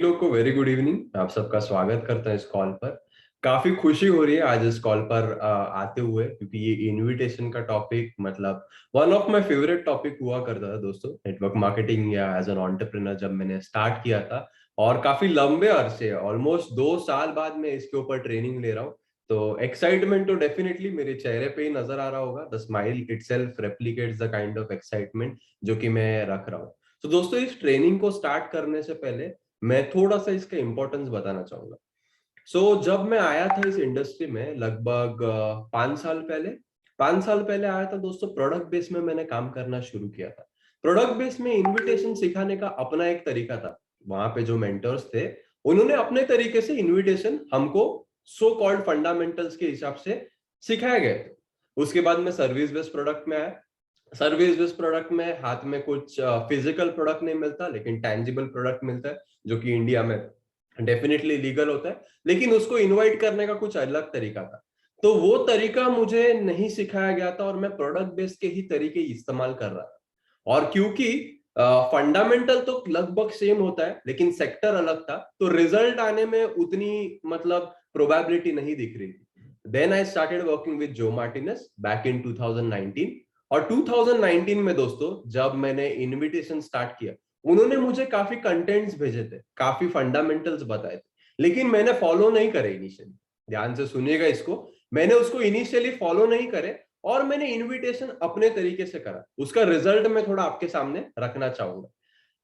लोग को very good evening. आप सबका स्वागत करता है इस कॉल पर। काफी खुशी हो रही है आज इस कॉल पर आते हुए, क्योंकि ये इनविटेशन का टॉपिक मतलब one of my favourite topic हुआ करता था दोस्तों। नेटवर्क मार्केटिंग या एज एन एंटरप्रेन्योर जब मैंने स्टार्ट किया था, और काफी लंबे अरसे ऑलमोस्ट 2 साल बाद मैं इसके ऊपर ट्रेनिंग ले रहा हूँ। तो एक्साइटमेंट तो डेफिनेटली मेरे चेहरे पे ही नजर आ रहा होगा। The smile itself replicates the kind of excitement जो कि मैं रख रहा हूँ। तो दोस्तों, इस ट्रेनिंग को स्टार्ट करने से पहले मैं थोड़ा सा इसका इंपॉर्टेंस बताना चाहूंगा। जब मैं आया था इस इंडस्ट्री में लगभग 5 साल पहले, 5 साल पहले आया था दोस्तों। प्रोडक्ट बेस में मैंने काम करना शुरू किया था। प्रोडक्ट बेस में इनविटेशन सिखाने का अपना एक तरीका था। वहां पे जो मेंटर्स थे, उन्होंने अपने तरीके से इनविटेशन हमको सो कॉल्ड फंडामेंटल्स के हिसाब से सिखाए गए थे। उसके बाद मैं सर्विस बेस्ड प्रोडक्ट में आया। सर्विस बेस्ड प्रोडक्ट में हाथ में कुछ फिजिकल प्रोडक्ट नहीं मिलता, लेकिन टैंजिबल प्रोडक्ट मिलता है, जो कि इंडिया में डेफिनेटली लीगल होता है। लेकिन उसको इनवाइट करने का कुछ अलग तरीका था। तो वो तरीका मुझे नहीं सिखाया गया था, और मैं प्रोडक्ट बेस्ड के ही तरीके इस्तेमाल कर रहा था। और क्योंकि फंडामेंटल तो लगभग सेम होता है, लेकिन सेक्टर अलग था, तो रिजल्ट आने में उतनी मतलब प्रोबेबिलिटी नहीं दिख रही थी। Then I started working with Joe Martinez back in 2019। और 2019 में दोस्तों, जब मैंने इनविटेशन स्टार्ट किया, उन्होंने मुझे काफी कंटेंट्स भेजे थे, काफी फंडामेंटल्स बताए थे, लेकिन मैंने फॉलो नहीं करे इनिशियली। ध्यान से सुनिएगा इसको। मैंने उसको इनिशियली फॉलो नहीं करे, और मैंने इनविटेशन अपने तरीके से करा। उसका रिजल्ट मैं थोड़ा आपके सामने रखना चाहूंगा।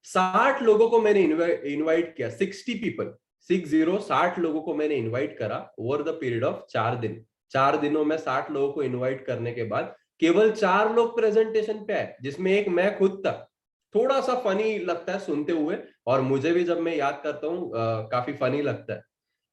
60 लोगों को मैंने इनवाइट किया, 60 पीपल, 60 लोगों को मैंने इनवाइट करा ओवर द पीरियड ऑफ 4 दिन। 4 दिनों में 60 लोगों को इनवाइट करने के बाद केवल 4 लोग प्रेजेंटेशन पे आए, जिसमें एक मैं खुद था। थोड़ा सा फनी लगता है सुनते हुए, और मुझे भी जब मैं याद करता हूँ काफी फनी लगता है।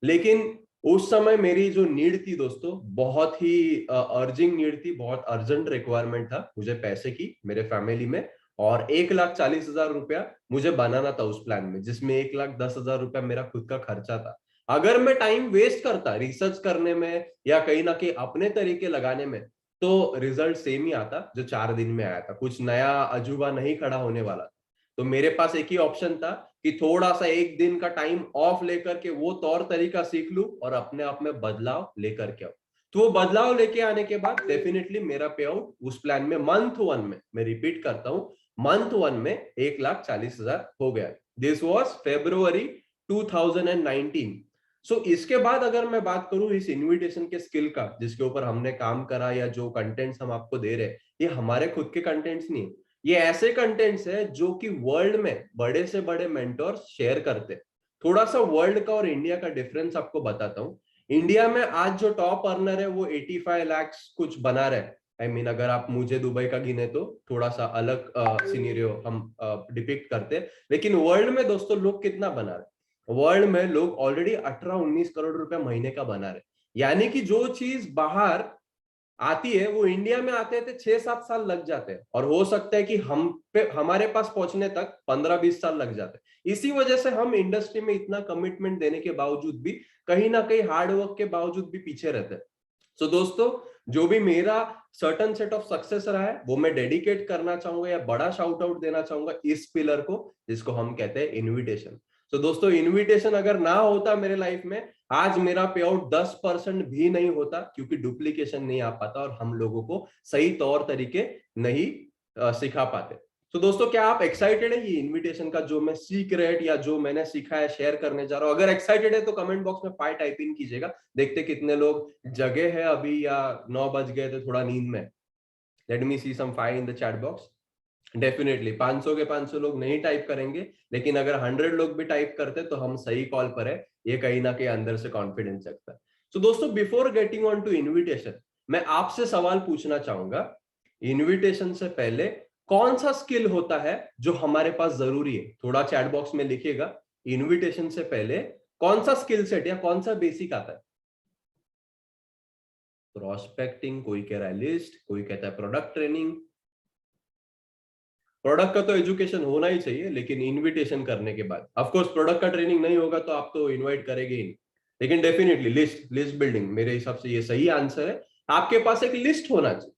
लेकिन उस समय मेरी जो नीड थी दोस्तों, बहुत ही अर्जिंग नीड थी, बहुत अर्जेंट रिक्वायरमेंट था मुझे पैसे की मेरे फैमिली में। और 1,40,000 रुपया मुझे बनाना था उस प्लान में, जिसमें 1,10,000 रुपया मेरा खुद का खर्चा था। अगर मैं टाइम वेस्ट करता रिसर्च करने में या कहीं ना कहीं अपने तरीके लगाने में, तो रिजल्ट सेम ही आता जो 4 दिन में आया था। कुछ नया अजूबा नहीं खड़ा होने वाला। तो मेरे पास एक ही ऑप्शन था कि थोड़ा सा एक दिन का टाइम ऑफ लेकर के वो तौर तरीका सीख लूं और अपने आप में बदलाव लेकर के आऊं। तो वो बदलाव लेके आने के बाद डेफिनेटली मेरा पे आउट उस प्लान में मंथ 1 में, मैं रिपीट करता हूं, मंथ 1 में 1,40,000 हो गया। This was February 2019। इसके बाद अगर मैं बात करूं इस इनविटेशन के स्किल का, जिसके ऊपर हमने काम करा या जो कंटेंट्स हम आपको दे रहे हैं, ये हमारे खुद के कंटेंट्स नहीं है। ये ऐसे कंटेंट्स है जो कि वर्ल्ड में बड़े से बड़े मेंटोर्स शेयर करते हैं। थोड़ा सा वर्ल्ड का और इंडिया का डिफरेंस आपको बताता हूँ। इंडिया में आज जो टॉप अर्नर है वो 85 लाख कुछ बना रहे। आई मीन अगर आप मुझे दुबई का गिने तो थोड़ा सा अलग सिनेरियो हम डिपिक्ट करते हैं। लेकिन वर्ल्ड में दोस्तों लोग कितना बना रहे? वर्ल्ड में लोग ऑलरेडी 18-19 करोड़ रुपए महीने का बना रहे। यानी कि जो चीज बाहर आती है वो इंडिया में आते थे 6-7 साल लग जाते हैं, और हो सकता है कि हम पे हमारे पास पहुंचने तक 15-20 साल लग जाते हैं। इसी वजह से हम इंडस्ट्री में इतना कमिटमेंट देने के बावजूद भी, कहीं ना कहीं हार्डवर्क के बावजूद भी पीछे रहते हैं। दोस्तों, जो भी मेरा सर्टन सेट ऑफ सक्सेस रहा है, वो मैं डेडिकेट करना चाहूंगा या बड़ा शाउट आउट देना चाहूंगा इस पिलर को, जिसको हम कहते हैं इनविटेशन। दोस्तों, इनविटेशन अगर ना होता मेरे लाइफ में, आज मेरा पे आउट 10% भी नहीं होता, क्योंकि डुप्लीकेशन नहीं आ पाता और हम लोगों को सही तौर तरीके नहीं सिखा पाते। दोस्तों, क्या आप एक्साइटेड है ये इनविटेशन का जो मैं सीक्रेट या जो मैंने सीखा है शेयर करने जा रहा हूं? अगर एक्साइटेड है तो कमेंट बॉक्स में 5 टाइप इन कीजिएगा। देखते कितने लोग जगे हैं अभी, या 9 बज गए थे थोड़ा नींद में। Let me see some 5 in the chat box. Definitely 500 के 500 लोग नहीं टाइप करेंगे, लेकिन अगर 100 लोग भी टाइप करते तो हम सही कॉल पर है। ये कहीं ना कहीं अंदर से कॉन्फिडेंस जगता है। दोस्तों, before getting on to invitation, मैं आपसे सवाल पूछना चाहूंगा। इनविटेशन से पहले कौन सा स्किल होता है जो हमारे पास जरूरी है? थोड़ा चैट बॉक्स में लिखिएगा। इनविटेशन से पहले कौन सा स्किल सेट या कौन सा बेसिक आता है? प्रोस्पेक्टिंग, कोई कह रहा है लिस्ट, कोई कहता है प्रोडक्ट ट्रेनिंग। प्रोडक्ट का तो एजुकेशन होना ही चाहिए, लेकिन इनविटेशन करने के बाद ऑफ कोर्स प्रोडक्ट का ट्रेनिंग नहीं होगा तो आप तो इनवाइट करेंगे ही नहीं। लेकिन डेफिनेटली लिस्ट लिस्ट बिल्डिंग मेरे हिसाब से ये सही आंसर है। आपके पास एक लिस्ट होना चाहिए।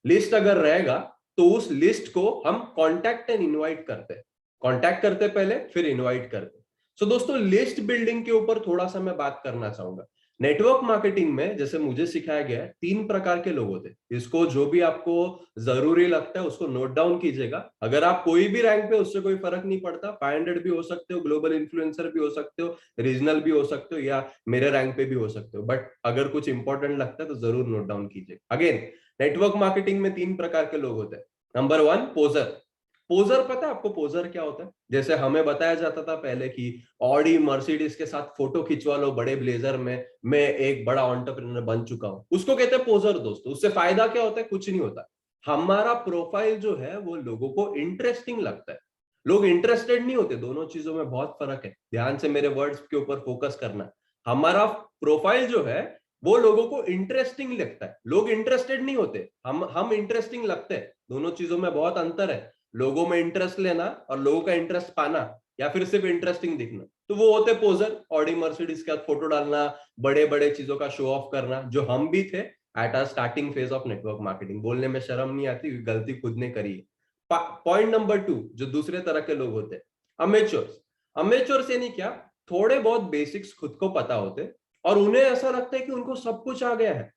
लिस्ट अगर रहेगा तो उस लिस्ट को हम कॉन्टैक्ट एंड इनवाइट करते हैं। कॉन्टैक्ट करते पहले, फिर इनवाइट करते। सो दोस्तों लिस्ट बिल्डिंग के ऊपर थोड़ा सा मैं बात करना चाहूंगा। नेटवर्क मार्केटिंग में जैसे मुझे सिखाया गया है, 3 प्रकार के लोग होते हैं। इसको जो भी आपको जरूरी लगता है उसको नोट डाउन कीजिएगा। अगर आप कोई भी रैंक पे, उससे कोई फर्क नहीं पड़ता, 500 भी हो सकते हो, ग्लोबल इन्फ्लुएंसर भी हो सकते हो, रीजनल भी हो सकते हो, या मेरे रैंक पे भी हो सकते हो, बट अगर कुछ इंपॉर्टेंट लगता है तो जरूर नोट डाउन कीजिए। अगेन, नेटवर्क मार्केटिंग में 3 प्रकार के लोग होते हैं। नंबर 1, पोजर। पोजर पता है आपको पोजर क्या होता है? जैसे हमें बताया जाता था पहले कि ऑडी मर्सिडीज के साथ फोटो खिंचवा लो बड़े ब्लेजर में, मैं एक बड़ा एंटरप्रेन्योर बन चुका हूं, उसको कहते हैं पोजर दोस्तों। उससे फायदा क्या होता है? कुछ नहीं होता। हमारा प्रोफाइल जो है वो लोगों को इंटरेस्टिंग लगता है, लोग इंटरेस्टेड नहीं होते। दोनों चीजों में बहुत फर्क है, ध्यान से मेरे वर्ड्स के ऊपर फोकस करना। हमारा प्रोफाइल जो है वो लोगों को इंटरेस्टिंग लगता है, लोग इंटरेस्टेड नहीं होते, हम इंटरेस्टिंग लगते हैं। दोनों चीजों में बहुत अंतर है, लोगों में इंटरेस्ट लेना और लोगों का इंटरेस्ट पाना, या फिर सिर्फ इंटरेस्टिंग दिखना। तो वो होते पोजर, ऑडी मर्सिडीज का फोटो डालना, बड़े बड़े चीजों का शो ऑफ करना, जो हम भी थे at our starting phase of network marketing. बोलने में शर्म नहीं आती, गलती खुद ने करी है। पॉइंट नंबर 2, जो दूसरे तरह के लोग होते हैं, अमेच्योर्स। अमेच्योर्स यानी क्या? थोड़े बहुत बेसिक्स खुद को पता होते और उन्हें ऐसा लगता है कि उनको सब कुछ आ गया है।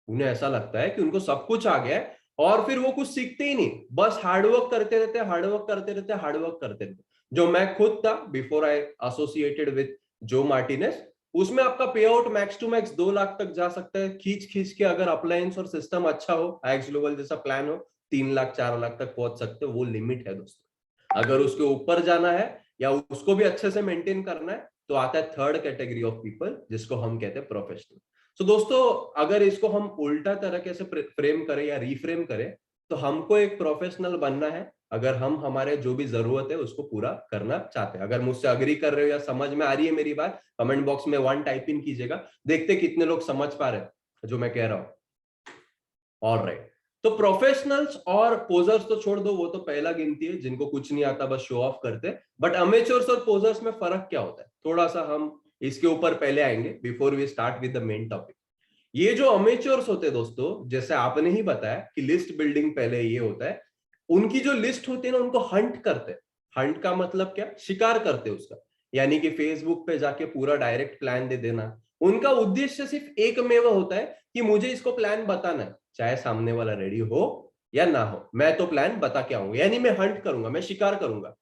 उन्हें ऐसा लगता है कि उनको सब कुछ आ गया है और फिर वो कुछ सीखते ही नहीं, बस हार्डवर्क करते रहते, हार्डवर्क करते रहते, हार्डवर्क करते रहते। जो मैं खुद था before I associated with Joe Martinez, उसमें आपका pay out max to max 2 lakh तक जा सकता है खींच खींच के। अगर अप्लायंस और सिस्टम अच्छा हो, आईएक्स ग्लोबल जैसा प्लान हो, 3 लाख 4 लाख तक पहुंच सकते हो। वो लिमिट है दोस्तों। अगर उसके ऊपर जाना है या उसको भी अच्छे से मेंटेन करना है तो आता है थर्ड कैटेगरी ऑफ पीपल, जिसको हम कहते हैं प्रोफेशनल। तो दोस्तों अगर इसको हम उल्टा तरीके से फ्रेम करें या रीफ्रेम करें, तो हमको एक प्रोफेशनल बनना है अगर हम हमारे जो भी जरूरत है उसको पूरा करना चाहते हैं। अगर मुझसे अग्री कर रहे हो या समझ में आ रही है मेरी बात, कमेंट बॉक्स में 1 टाइप इन कीजिएगा, देखते कितने लोग समझ पा रहे हैं जो मैं कह रहा हूं। ऑलराइट, तो प्रोफेशनल्स और पोजर्स तो छोड़ दो, वो तो पहला गिनती है, जिनको कुछ नहीं आता बस शो ऑफ करते। बट अमेच्योर्स और पोजर्स में फर्क क्या होता है, थोड़ा सा हम इसके ऊपर पहले आएंगे before we start with the main topic. ये जो अमेच्योर्स होते हैं दोस्तों, जैसे आपने ही बताया कि लिस्ट बिल्डिंग पहले ये होता है, उनकी जो लिस्ट होती है ना, उनको हंट करते हैं। हंट का मतलब क्या? शिकार करते हैं उसका। यानी कि फेसबुक पे जाके पूरा डायरेक्ट प्लान दे देना। उनका उद्देश्य सिर्फ एक मेवा होता है कि मुझे इसको प्लान बताना है, चाहे सामने वाला रेडी हो या ना हो, मैं तो प्लान बता के आऊंगा। यानी मैं हंट करूंगा, मैं शिकार करूंगा।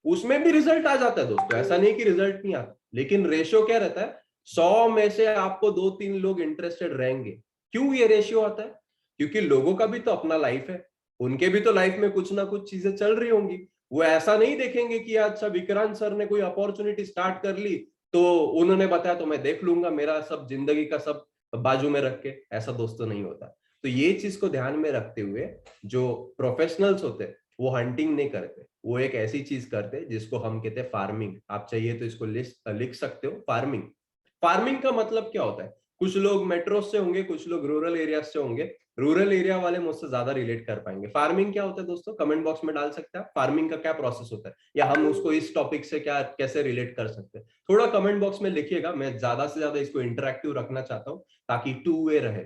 उसमें भी रिजल्ट आ जाता है दोस्तों, ऐसा नहीं कि रिजल्ट नहीं आता, लेकिन रेशियो क्या रहता है? 100 में से आपको 2-3 लोग इंटरेस्टेड रहेंगे। क्यों ये रेशियो आता है? क्योंकि लोगों का भी तो अपना लाइफ है, उनके भी तो लाइफ में कुछ ना कुछ चीजें चल रही होंगी। वो ऐसा नहीं देखेंगे कि अच्छा विक्रांत सर ने कोई अपॉर्चुनिटी स्टार्ट कर ली तो उन्होंने बताया तो मैं देख लूंगा, मेरा सब जिंदगी का सब बाजू में रख के। ऐसा दोस्तों नहीं होता। तो ये चीज को ध्यान में रखते हुए जो प्रोफेशनल्स होते हैं वो हंटिंग नहीं करते, वो एक ऐसी चीज करते हैं जिसको हम कहते हैं फार्मिंग। आप चाहिए तो इसको लिख सकते हो, फार्मिंग। फार्मिंग का मतलब क्या होता है? कुछ लोग मेट्रो से होंगे, कुछ लोग रूरल एरिया से होंगे, रूरल एरिया वाले मुझसे ज्यादा रिलेट कर पाएंगे। फार्मिंग क्या होता है दोस्तों, कमेंट बॉक्स में डाल सकते हैं फार्मिंग का क्या प्रोसेस होता है, या हम उसको इस टॉपिक से क्या कैसे रिलेट कर सकते हैं। थोड़ा कमेंट बॉक्स में लिखिएगा, मैं ज्यादा से ज्यादा इसको इंटरेक्टिव रखना चाहता हूँ ताकि 2 वे रहे।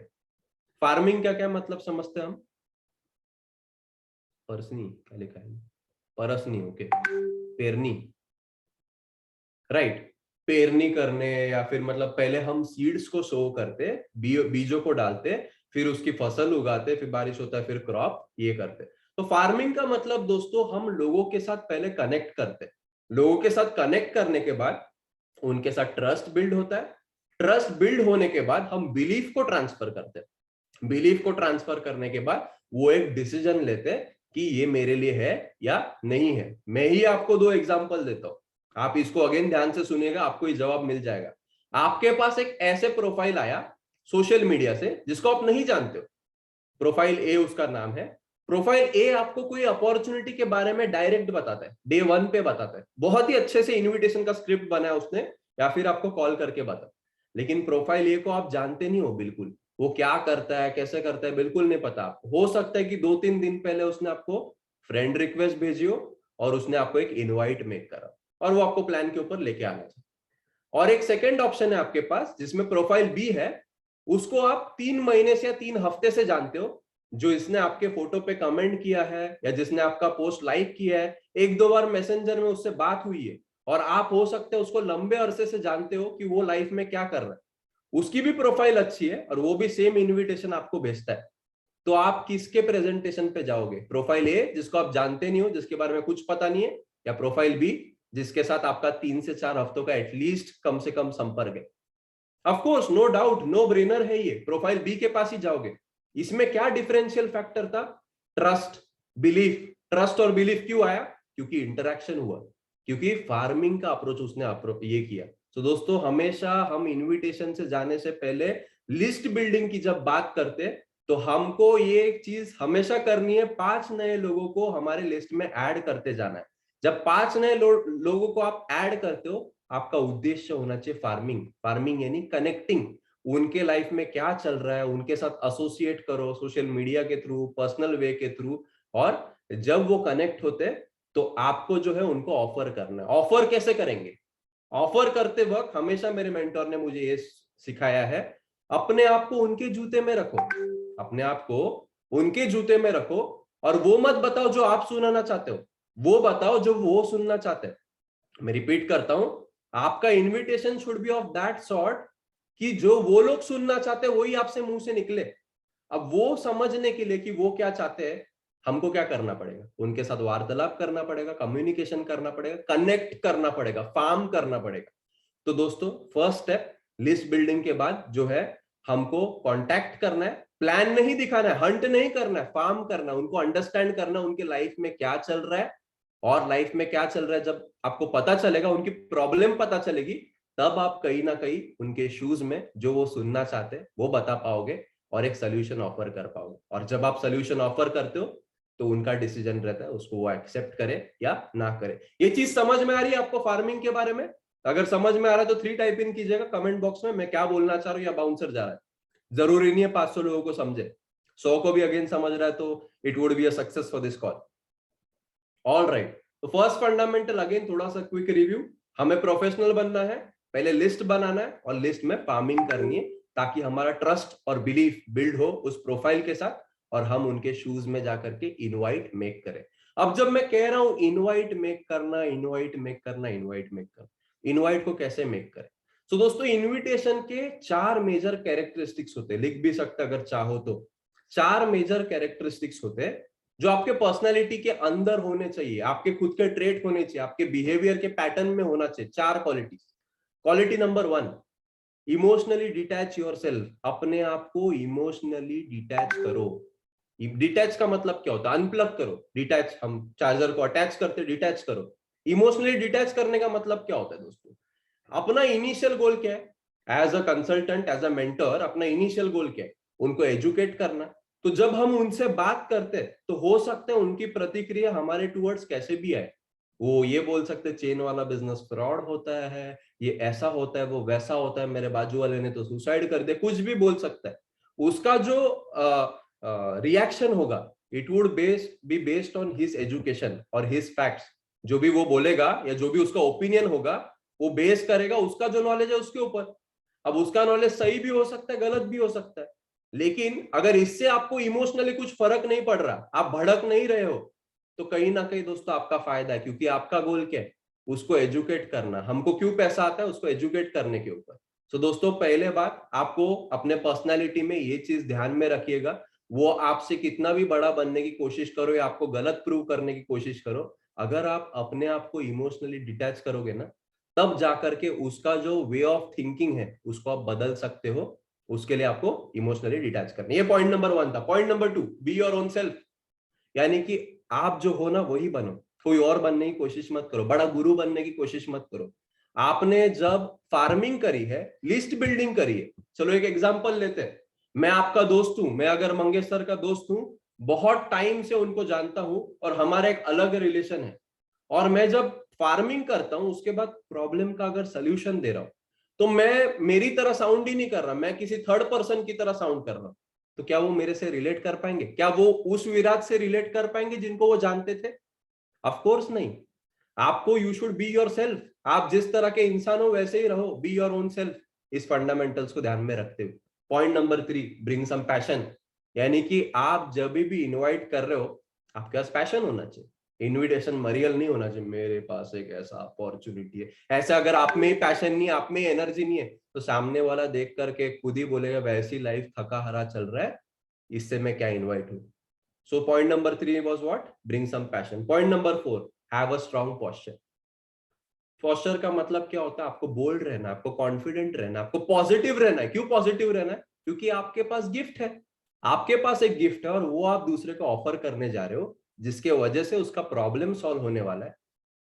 फार्मिंग का क्या मतलब समझते हैं हम? परसनी क्या लिखा है? परसनी, ओके, पेरनी, राइट। पेरनी करने, या फिर मतलब पहले हम सीड्स को सो करते, बीजों को डालते, फिर उसकी फसल उगाते, फिर बारिश होता है, फिर क्रॉप ये करते। तो फार्मिंग का मतलब दोस्तों, हम लोगों के साथ पहले कनेक्ट करते, लोगों के साथ कनेक्ट करने के बाद उनके साथ ट्रस्ट बिल्ड होता है। ट्रस्ट बिल्ड होने के बाद हम बिलीफ को ट्रांसफर करते हैं। बिलीफ को ट्रांसफर करने के बाद वो एक डिसीजन लेते हैं कि ये मेरे लिए है या नहीं है। मैं ही आपको 2 एग्जांपल देता हूं, आप इसको अगेन ध्यान से सुनिएगा, आपको ये जवाब मिल जाएगा। आपके पास एक ऐसे प्रोफाइल आया सोशल मीडिया से जिसको आप नहीं जानते हो, प्रोफाइल ए उसका नाम है। प्रोफाइल ए आपको कोई अपॉर्चुनिटी के बारे में डायरेक्ट बताता है, डे 1 पे बताता है, बहुत ही अच्छे से इनविटेशन का स्क्रिप्ट बनाया उसने, या फिर आपको कॉल करके बताता। लेकिन प्रोफाइल ए को आप जानते नहीं हो बिल्कुल, वो क्या करता है, कैसे करता है, बिल्कुल नहीं पता आपको। हो सकता है कि 2-3 दिन पहले उसने आपको फ्रेंड रिक्वेस्ट भेजी हो और उसने आपको एक इनवाइट मेक करा और वो आपको प्लान के ऊपर लेके आना चाहिए। और एक सेकेंड ऑप्शन है आपके पास जिसमें प्रोफाइल बी है, उसको आप 3 महीने से या 3 हफ्ते से जानते हो, जो इसने आपके फोटो पे कमेंट किया है या जिसने आपका पोस्ट लाइक किया है, 1-2 बार मैसेंजर में उससे बात हुई है, और आप हो सकते हैं उसको लंबे अरसे से जानते हो कि वो लाइफ में क्या कर रहा है, उसकी भी प्रोफाइल अच्छी है और वो भी सेम इनविटेशन आपको भेजता है, तो आप किसके प्रेजेंटेशन पे जाओगे? प्रोफाइल ए जिसको आप जानते नहीं हो, जिसके बारे में कुछ पता नहीं है, या प्रोफाइल बी जिसके साथ आपका 3 से 4 हफ्तों का एटलीस्ट कम से कम संपर्क है? Of course, no doubt, no brainer है, ये प्रोफाइल बी के पास ही जाओगे। इसमें क्या डिफरेंशियल फैक्टर था? Trust, belief. ट्रस्ट और बिलीफ क्यों आया? क्योंकि इंटरेक्शन हुआ, क्योंकि फार्मिंग का अप्रोच उसने ये किया। तो दोस्तों, हमेशा हम इनविटेशन से जाने से पहले लिस्ट बिल्डिंग की जब बात करते हैं, तो हमको ये एक चीज हमेशा करनी है, 5 नए लोगों को हमारे लिस्ट में ऐड करते जाना है। जब 5 नए लोगों को आप ऐड करते हो, आपका उद्देश्य होना चाहिए फार्मिंग। फार्मिंग यानी कनेक्टिंग, उनके लाइफ में क्या चल रहा है उनके साथ एसोसिएट करो, सोशल मीडिया के थ्रू, पर्सनल वे के थ्रू, और जब वो कनेक्ट होते तो आपको जो है उनको ऑफर करना है। ऑफर कैसे करेंगे? ऑफर करते वक्त हमेशा मेरे मेंटोर ने मुझे ये सिखाया है, अपने आप को उनके जूते में रखो, अपने आप को उनके जूते में रखो, और वो मत बताओ जो आप सुनाना चाहते हो, वो बताओ जो वो सुनना चाहते हैं। मैं रिपीट करता हूं, आपका invitation should be of that sort कि जो वो लोग सुनना चाहते हैं वही आपसे मुंह से निकले। अब वो समझने के लिए कि वो क्या चाहते हैं, हमको क्या करना पड़ेगा? उनके साथ वार्तालाप करना पड़ेगा, कम्युनिकेशन करना पड़ेगा, कनेक्ट करना पड़ेगा, फार्म करना पड़ेगा। तो दोस्तों, फर्स्ट स्टेप लिस्ट बिल्डिंग के बाद जो है, हमको कांटेक्ट करना है, प्लान नहीं दिखाना है, हंट नहीं करना है, फार्म करना है, उनको अंडरस्टैंड करना, उनके लाइफ में क्या चल रहा है, और लाइफ में क्या चल रहा है जब आपको पता चलेगा, उनकी प्रॉब्लम पता चलेगी, तब आप कहीं ना कहीं उनके शूज में जो वो सुनना चाहते हैं वो बता पाओगे और एक सोल्यूशन ऑफर कर पाओगे। और जब आप सोल्यूशन ऑफर करते हो तो उनका डिसीजन रहता है उसको वो एक्सेप्ट करे या ना करे। ये चीज समझ में आ रही है आपको फार्मिंग के बारे में? अगर समझ में आ रहा है तो 3 टाइप इन कीजिएगा कमेंट बॉक्स में, मैं क्या बोलना चाह रहा हूँ या बाउंसर जा रहा है। जरूरी नहीं है 500 लोगों को समझे, 100 को भी अगेन समझ रहा है तो it would be a success for this call. All right, तो फर्स्ट फंडामेंटल अगेन थोड़ा सा क्विक रिव्यू। हमें प्रोफेशनल बनना है, पहले लिस्ट बनाना है और लिस्ट में फार्मिंग करनी है, ताकि हमारा ट्रस्ट और बिलीफ बिल्ड हो उस प्रोफाइल के साथ और हम उनके शूज में जाकर के इनवाइट मेक करें। अब जब मैं कह रहा हूं इनवाइट मेक करना, इनवाइट मेक करना, इनवाइट मेक करना, इनवाइट को कैसे मेक करें? तो दोस्तों, इनविटेशन के 4 मेजर कैरेक्टरिस्टिक्स होते हैं, लिख भी सकते अगर चाहो तो। 4 मेजर कैरेक्टरिस्टिक्स होते हैं जो आपके पर्सनालिटी के अंदर होने चाहिए, आपके खुद के ट्रेट होने चाहिए, आपके बिहेवियर के पैटर्न में होना चाहिए। 4 qualities. Quality number 1, emotionally detach yourself. अपने आप को इमोशनली डिटैच करो। डिटैच का मतलब क्या होता है? अनप्लग करो। डिटैच, हम चार्जर को अटैच करते, डिटैच करो। इमोशनली डिटैच करने का मतलब क्या होता है दोस्तों? अपना इनिशियल गोल क्या है? As a consultant, as a mentor, अपना इनिशियल गोल क्या है? उनको एजुकेट करना। तो जब हम उनसे बात करते हैं तो हो सकता है उनकी प्रतिक्रिया हमारे टूवर्ड्स कैसे भी आए। वो ये बोल सकते चेन वाला बिजनेस फ्रॉड होता है, ये ऐसा होता है, वो वैसा होता है, मेरे बाजू वाले ने तो सुसाइड कर दिया, कुछ भी बोल सकता है। उसका जो रिएक्शन होगा, it would be based on his education और हिज फैक्ट्स। जो भी वो बोलेगा या जो भी उसका ओपिनियन होगा, वो बेस करेगा उसका जो नॉलेज है उसके ऊपर। अब उसका नॉलेज सही भी हो सकता है, गलत भी हो सकता है, लेकिन अगर इससे आपको इमोशनली कुछ फर्क नहीं पड़ रहा, आप भड़क नहीं रहे हो, तो कहीं ना कहीं दोस्तों आपका फायदा है, क्योंकि आपका गोल क्या है? उसको एजुकेट करना। हमको क्यों पैसा आता है? उसको एजुकेट करने के ऊपर। तो दोस्तों, पहले बात, आपको अपने पर्सनालिटी में ये चीज ध्यान में रखिएगा, वो आपसे कितना भी बड़ा बनने की कोशिश करो या आपको गलत प्रूव करने की कोशिश करो, अगर आप अपने आप को इमोशनली डिटैच करोगे ना, तब जाकर के उसका जो वे ऑफ थिंकिंग है उसको आप बदल सकते हो। उसके लिए आपको इमोशनली डिटैच करना, ये पॉइंट नंबर 1 था। Point number 2, B your own self. यानी कि आप जो हो ना वही बनो, कोई और बनने की कोशिश मत करो, बड़ा गुरु बनने की कोशिश मत करो। आपने जब फार्मिंग करी है, लिस्ट बिल्डिंग करी है, चलो एक एग्जांपल लेते हैं। मैं आपका दोस्त हूं, मैं अगर मंगेश सर का दोस्त हूं, बहुत टाइम से उनको जानता हूं और हमारा एक अलग रिलेशन है, और मैं जब फार्मिंग करता हूं उसके बाद प्रॉब्लम का अगर सोल्यूशन दे रहा हूं, तो मैं मेरी तरह साउंड ही नहीं कर रहा, मैं किसी थर्ड पर्सन की तरह साउंड कर रहा हूं। तो क्या वो मेरे से रिलेट कर पाएंगे? क्या वो उस विराट से रिलेट कर पाएंगे जिनको वो जानते थे? ऑफ कोर्स नहीं। आपको, you should be yourself. आप जिस तरह के इंसान हो वैसे ही रहो, बी योर ओन सेल्फ, इस फंडामेंटल्स को ध्यान में रखते हुए। Point number 3, bring some passion. यानी कि आप जब भी इनवाइट कर रहे हो, आपके पास पैशन होना चाहिए। इनविटेशन मरियल नहीं होना चाहिए, मेरे पास एक ऐसा अपॉर्चुनिटी है। ऐसा अगर आप में पैशन नहीं है, आप में एनर्जी नहीं है, तो सामने वाला देख करके खुद ही बोलेगा वैसी लाइफ थका हरा चल रहा है, इससे मैं क्या इन्वाइट हूं। So point number 3 was what, bring some passion. Point number 4, have a strong posture. Posture का मतलब क्या होता है, आपको बोल्ड रहना, आपको कॉन्फिडेंट रहना, आपको पॉजिटिव रहना है। क्यों पॉजिटिव रहना है? क्योंकि आपके पास गिफ्ट है, आपके पास एक गिफ्ट है और वो आप दूसरे को ऑफर करने जा रहे हो, जिसके वजह से उसका प्रॉब्लम सॉल्व होने वाला है।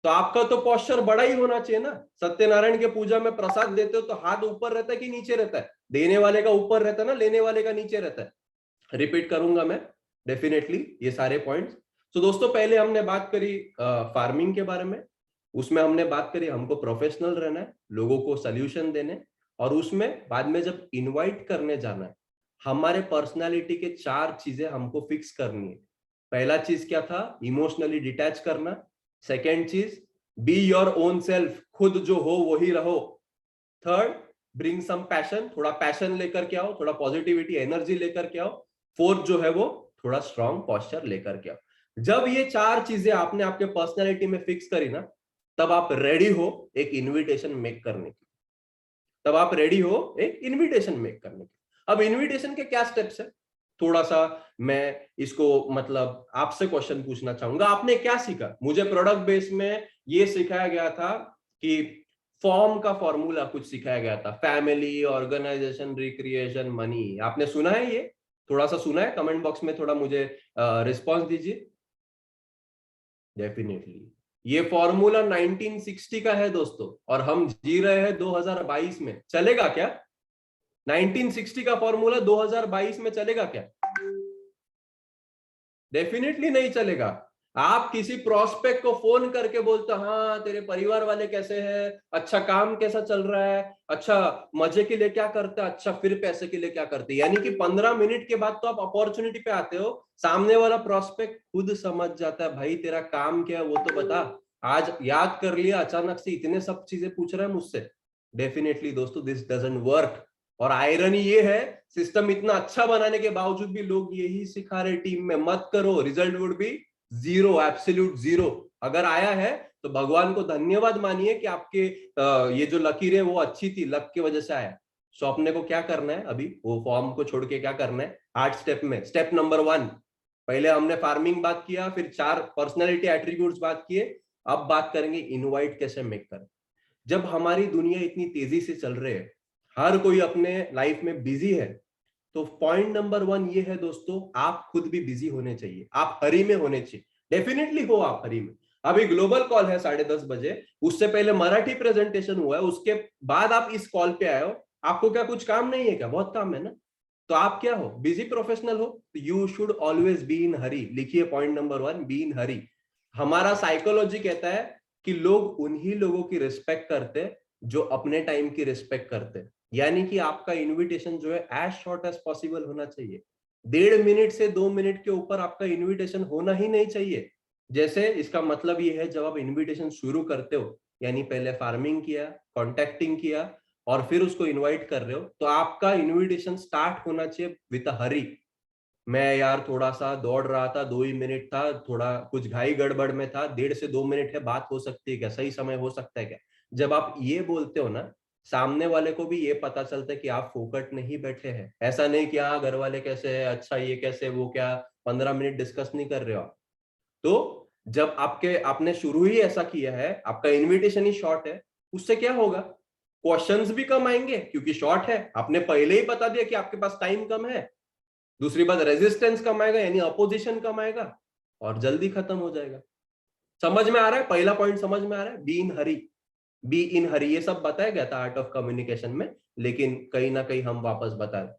तो आपका तो पोस्चर बड़ा ही होना चाहिए ना। सत्यनारायण के पूजा में प्रसाद देते हो तो हाथ ऊपर रहता है कि नीचे रहता है? देने वाले का ऊपर रहता है ना, लेने वाले का नीचे रहता है। रिपीट करूंगा मैं डेफिनेटली ये सारे पॉइंट्स। तो दोस्तों पहले हमने बात करी फार्मिंग के बारे में, उसमें हमने बात करी हमको प्रोफेशनल रहना है, लोगों को सोल्यूशन देने, और उसमें बाद में जब इनवाइट करने जाना है, हमारे पर्सनालिटी के 4 चीजें हमको फिक्स करनी है। पहला चीज क्या था, इमोशनली डिटैच करना। सेकेंड चीज, बी योर ओन सेल्फ, खुद जो हो वही रहो। थर्ड, ब्रिंग सम पैशन, थोड़ा पैशन लेकर के आओ, थोड़ा पॉजिटिविटी एनर्जी लेकर के आओ। फोर्थ जो है वो थोड़ा स्ट्रांग पोस्चर लेकर के आओ। जब ये 4 चीजें आपने आपके पर्सनालिटी में फिक्स करी ना, तब आप रेडी हो एक इनविटेशन मेक करने की। तब आप रेडी हो एक इनविटेशन मेक करने की। अब इनविटेशन के क्या स्टेप्स है, थोड़ा सा मैं इसको मतलब आपसे क्वेश्चन पूछना चाहूंगा। आपने क्या सीखा? मुझे प्रोडक्ट बेस में ये सिखाया गया था कि फॉर्म का फॉर्मूला कुछ सिखाया गया था, फैमिली, ऑर्गेनाइजेशन, रिक्रिएशन, मनी। आपने सुना है ये? थोड़ा सा सुना है? कमेंट बॉक्स में थोड़ा मुझे रिस्पॉन्स दीजिए। डेफिनेटली ये फॉर्मूला 1960 का है दोस्तों, और हम जी रहे हैं 2022 में। चलेगा क्या? 1960 का फॉर्मूला 2022 में चलेगा क्या? डेफिनेटली नहीं चलेगा। आप किसी प्रोस्पेक्ट को फोन करके बोलते हो, हाँ तेरे परिवार वाले कैसे हैं, अच्छा काम कैसा चल रहा है, अच्छा मजे के लिए क्या करते हैं, अच्छा फिर पैसे के लिए क्या करते हैं, यानी कि 15 मिनट के बाद तो आप अपॉर्चुनिटी पे आते हो, सामने वाला प्रोस्पेक्ट खुद समझ जाता है भाई तेरा काम क्या है वो तो बता। आज याद कर लिया अचानक से, इतने सब चीजें पूछ रहा है मुझसे। डेफिनेटली दोस्तों दिस डजंट वर्क। और आयरनी ये है, सिस्टम इतना अच्छा बनाने के बावजूद भी लोग यही सिखा रहे टीम में, मत करो, result would be zero, absolute zero. अगर आया है तो भगवान को धन्यवाद मानिए कि आपके ये जो लकीरें वो अच्छी थी, लक की वजह से आया। सो अपने को क्या करना है, अभी वो फॉर्म को छोड़ के क्या करना है 8 स्टेप में। स्टेप नंबर 1, पहले हमने फार्मिंग बात किया, फिर 4 पर्सनैलिटी एट्रीब्यूट्स बात किए, अब बात करेंगे इनवाइट कैसे मेक करें। जब हमारी दुनिया इतनी तेजी से चल रही है, हर कोई अपने लाइफ में बिजी है, तो पॉइंट नंबर 1 ये है दोस्तों, आप खुद भी बिजी होने चाहिए, आप हरी में होने चाहिए। डेफिनेटली हो आप हरी में। अभी ग्लोबल कॉल है 10:30 बजे, उससे पहले मराठी प्रेजेंटेशन हुआ है, उसके बाद आप इस कॉल पे आए हो। आपको क्या कुछ काम नहीं है क्या? बहुत काम है ना। तो आप क्या हो, बिजी प्रोफेशनल हो, you should always be in hurry. लिखिए point number 1, be in hurry. हमारा साइकोलॉजी कहता है कि लोग उन्हीं लोगों की रिस्पेक्ट करते हैं जो अपने टाइम की रिस्पेक्ट करते हैं। यानी कि आपका इनविटेशन जो है एज शॉर्ट एज पॉसिबल होना चाहिए। 1.5 मिनट से 2 मिनट के ऊपर आपका इनविटेशन होना ही नहीं चाहिए। जैसे इसका मतलब ये है, जब आप इनविटेशन शुरू करते हो, यानी पहले फार्मिंग किया, कॉन्टेक्टिंग किया, और फिर उसको इनवाइट कर रहे हो, तो आपका इनविटेशन स्टार्ट होना चाहिए विद हरी। मैं यार थोड़ा सा दौड़ रहा था, 2 ही मिनट था, थोड़ा कुछ घाई गड़बड़ में था, 1.5 से 2 मिनट है, बात हो सकती है क्या, सही समय हो सकता है क्या? जब आप ये बोलते हो ना, सामने वाले को भी ये पता चलता है कि आप फोकट नहीं बैठे हैं। ऐसा नहीं कि हाँ घर वाले कैसे है, अच्छा ये कैसे, वो क्या, 15 मिनट डिस्कस नहीं कर रहे हो आप। तो जब आपने शुरू ही ऐसा किया है, आपका इनविटेशन ही शॉर्ट है, उससे क्या होगा, क्वेश्चंस भी कम आएंगे क्योंकि शॉर्ट है, आपने पहले ही बता दिया कि आपके पास टाइम कम है। दूसरी बात, रेजिस्टेंस कम आएगा, यानी अपोजिशन कम आएगा, और जल्दी खत्म हो जाएगा। समझ में आ रहा है? पहला पॉइंट समझ में आ रहा है, B in Hari. B in हरी ये सब बताया गया था आर्ट ऑफ कम्युनिकेशन में, लेकिन कहीं ना कहीं हम वापस बताए।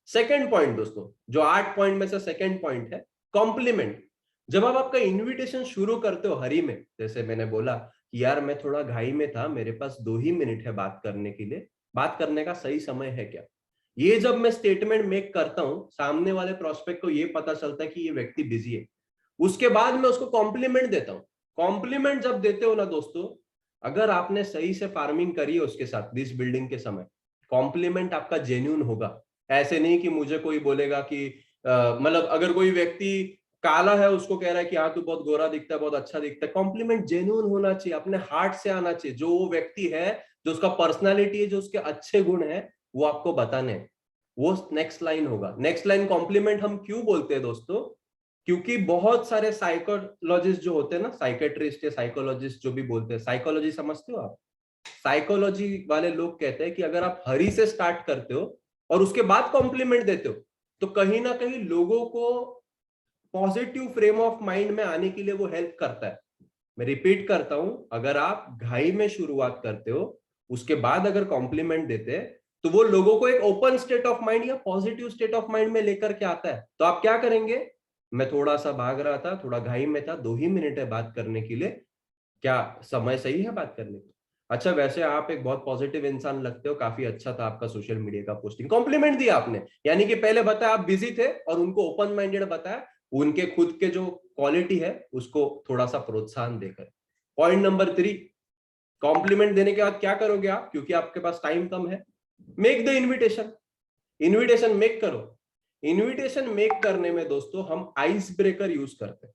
सेकेंड पॉइंट दोस्तों, जो 8 पॉइंट में से सेकेंड पॉइंट है, कॉम्प्लीमेंट। जब आप आपका इनविटेशन शुरू करते हो हरी में, जैसे मैंने बोला कि यार मैं थोड़ा घाई में था, मेरे पास 2 ही मिनट है बात करने के लिए, बात करने का सही समय है क्या? ये जब मैं स्टेटमेंट मेक करता हूं, सामने वाले प्रोस्पेक्ट को ये पता चलता है कि ये व्यक्ति बिजी है। उसके बाद मैं उसको कॉम्प्लीमेंट देता हूं। कॉम्प्लीमेंट जब देते हो ना दोस्तों, अगर आपने सही से फार्मिंग करी है उसके साथ दिस बिल्डिंग के समय, कॉम्प्लीमेंट आपका जेन्यून होगा। ऐसे नहीं कि मुझे कोई बोलेगा कि मतलब अगर कोई व्यक्ति काला है उसको कह रहा है कि हाँ तू बहुत गोरा दिखता है, बहुत अच्छा दिखता है। कॉम्प्लीमेंट जेन्युइन होना चाहिए, अपने हार्ट से आना चाहिए। जो वो व्यक्ति है, जो उसका पर्सनालिटी है, जो उसके अच्छे गुण है, वो आपको बताने, वो नेक्स्ट लाइन होगा। नेक्स्ट लाइन कॉम्प्लीमेंट हम क्यों बोलते हैं दोस्तों? क्योंकि बहुत सारे साइकोलॉजिस्ट जो होते हैं ना, साइकेट्रिस्ट या साइकोलॉजिस्ट जो भी बोलते हैं, साइकोलॉजी समझते हो आप? साइकोलॉजी वाले लोग कहते हैं कि अगर आप हरी से स्टार्ट करते हो और उसके बाद कॉम्प्लीमेंट देते हो, तो कहीं ना कहीं लोगों को पॉजिटिव फ्रेम ऑफ माइंड में आने के लिए वो हेल्प करता है। मैं रिपीट करता हूं, अगर आप घाई में शुरुआत करते हो, उसके बाद अगर कॉम्प्लीमेंट देते हैं, तो वो लोगों को एक ओपन स्टेट ऑफ माइंड या पॉजिटिव स्टेट ऑफ माइंड में लेकर के आता है। तो आप क्या करेंगे? मैं थोड़ा सा भाग रहा था, थोड़ा घाई में था, 2 ही मिनट है बात करने के लिए, क्या समय सही है बात करने की? अच्छा, वैसे आप एक बहुत पॉजिटिव इंसान लगते हो, काफी अच्छा था आपका सोशल मीडिया का पोस्टिंग, कॉम्प्लीमेंट दिया आपने। यानी कि पहले बताया आप बिजी थे और उनको ओपन माइंडेड बताया, उनके खुद के जो क्वालिटी है उसको थोड़ा सा प्रोत्साहन देकर। पॉइंट नंबर 3, कॉम्प्लीमेंट देने के बाद क्या करोगे आप, क्योंकि आपके पास टाइम कम है? Make the invitation. Invitation make करो। इन्विटेशन मेक करने में दोस्तों हम आइस ब्रेकर यूज करते हैं।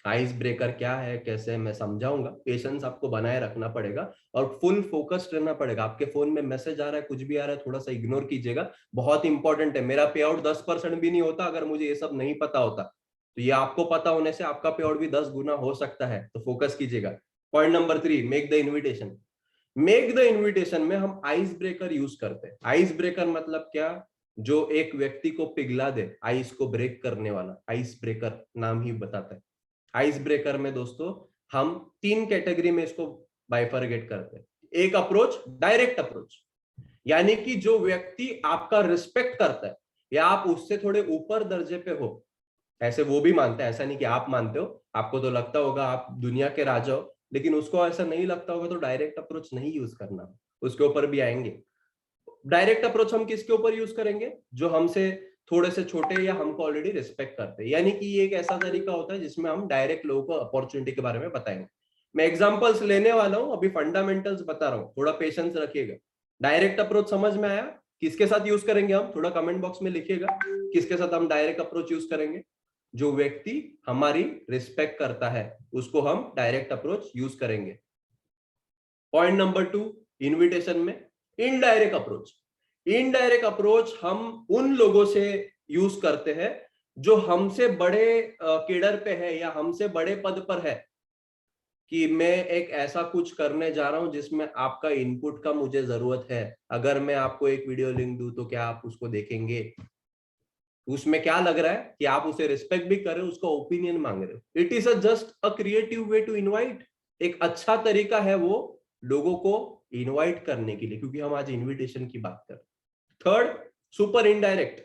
आइस ब्रेकर क्या है, कैसे है, मैं समझाऊंगा। पेशेंस आपको बनाए रखना पड़ेगा और फुल फोकस्ड रहना पड़ेगा। आपके फोन में मैसेज आ रहा है, कुछ भी आ रहा है, थोड़ा सा इग्नोर कीजिएगा, बहुत इंपॉर्टेंट है। मेरा पे आउट 10% भी नहीं होता अगर मुझे ये सब नहीं पता होता। तो ये आपको पता होने से आपका पे आउट भी 10 गुना हो सकता है, तो फोकस कीजिएगा। Point number 3, make the invitation. Make the invitation में हम आइस ब्रेकर यूज करते हैं। आइस ब्रेकर मतलब क्या? जो एक व्यक्ति को पिघला दे, आइस को ब्रेक करने वाला, आइस ब्रेकर नाम ही बताता है। आइस ब्रेकर में दोस्तों हम 3 कैटेगरी में इसको बाइफरगेट करते हैं। एक अप्रोच, डायरेक्ट अप्रोच, यानी कि जो व्यक्ति आपका रिस्पेक्ट करता है या आप उससे थोड़े ऊपर दर्जे पे हो, ऐसे वो भी मानता है, ऐसा नहीं कि आप मानते हो, आपको तो लगता होगा आप दुनिया के राजा हो, लेकिन उसको ऐसा नहीं लगता होगा, तो डायरेक्ट अप्रोच नहीं यूज करना। उसके ऊपर भी आएंगे। डायरेक्ट अप्रोच हम किसके ऊपर यूज करेंगे? जो हमसे थोड़े से छोटे या हमको ऑलरेडी रिस्पेक्ट करते हैं। यानी कि ये एक ऐसा तरीका होता है जिसमें हम डायरेक्ट लोगों को अपॉर्चुनिटी के बारे में बताएंगे। मैं एग्जांपल्स लेने वाला हूं, अभी फंडामेंटल्स बता रहा हूं, थोड़ा पेशेंस रखिएगा। डायरेक्ट अप्रोच समझ में आया? किसके साथ यूज करेंगे हम? थोड़ा कमेंट बॉक्स में लिखिएगा, किसके साथ हम डायरेक्ट अप्रोच यूज करेंगे? जो व्यक्ति हमारी रिस्पेक्ट करता है उसको हम डायरेक्ट अप्रोच यूज करेंगे। पॉइंट नंबर 2, इनविटेशन में इनडायरेक्ट अप्रोच। इनडायरेक्ट अप्रोच हम उन लोगों से यूज करते हैं जो हमसे बड़े केडर पे है या हमसे बड़े पद पर है, कि मैं एक ऐसा कुछ करने जा रहा हूं जिसमें आपका इनपुट का मुझे जरूरत है। अगर मैं आपको एक वीडियो लिंक दूं तो क्या आप उसको देखेंगे? उसमें क्या लग रहा है कि आप उसे रिस्पेक्ट भी कर रहे हो, उसका ओपिनियन मांग रहे हो। It is just a creative way to invite. एक अच्छा तरीका है वो लोगों को इनवाइट करने के लिए, क्योंकि हम आज इनविटेशन की बात कर रहे हैं। Third, super indirect.